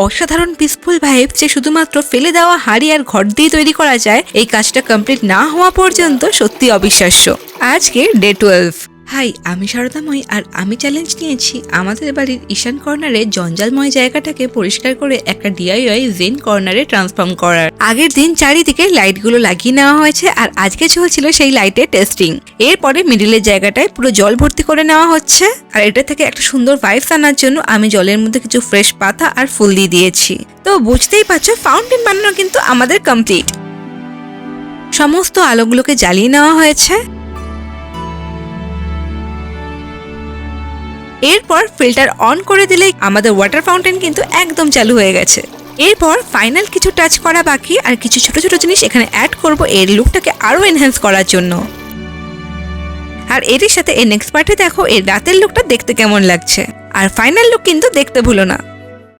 অসাধারণ peaceful vibe যে শুধুমাত্র ফেলে দেওয়া হাড়ি আর ঘর দিয়ে তৈরি করা যায়, এই কাজটা কমপ্লিট না হওয়া পর্যন্ত সত্যি অবিশ্বাস্য। আজকে ডে 12। হাই, আমি সারদাময় আর আমি চ্যালেঞ্জ নিয়েছি আমাদের বাড়ির ঈশান কর্নারে জঞ্জালময় জায়গাটাকে পরিষ্কার করে একটা ডিআইওয়াই জেন কর্নারে ট্রান্সফর্ম করার। আগের দিন চারিদিকে লাইটগুলো লাগিয়ে নেওয়া হয়েছে আর আজকে চলছিল সেই লাইটের টেস্টিং। এরপরে মিডিলের জায়গাটায় পুরো জল ভর্তি করে নেওয়া হচ্ছে আর এটা থেকে একটা সুন্দর ভাইবস আনার জন্য আমি জলের মধ্যে কিছু ফ্রেশ পাতা আর ফুল দিয়ে দিয়েছি। তো বুঝতেই পারছো ফাউন্টেন বানানো কিন্তু আমাদের কমপ্লিট। সমস্ত আলোগুলোকে জ্বালিয়ে নেওয়া হয়েছে। এরপর ফিল্টার অন করে দিলেই আমাদের ওয়াটার ফাউন্টেন কিন্তু একদম চালু হয়ে গেছে। এরপর ফাইনাল কিছু টাচ করা বাকি আর কিছু ছোট ছোট জিনিস এখানে অ্যাড করব এর লুকটাকে আরো এনহ্যান্স করার জন্য। আর এর সাথে এই নেক্সট পার্টে দেখো এর রাতের লুকটা দেখতে কেমন লাগছে। আর ফাইনাল লুক কিন্তু দেখতে ভুলো না।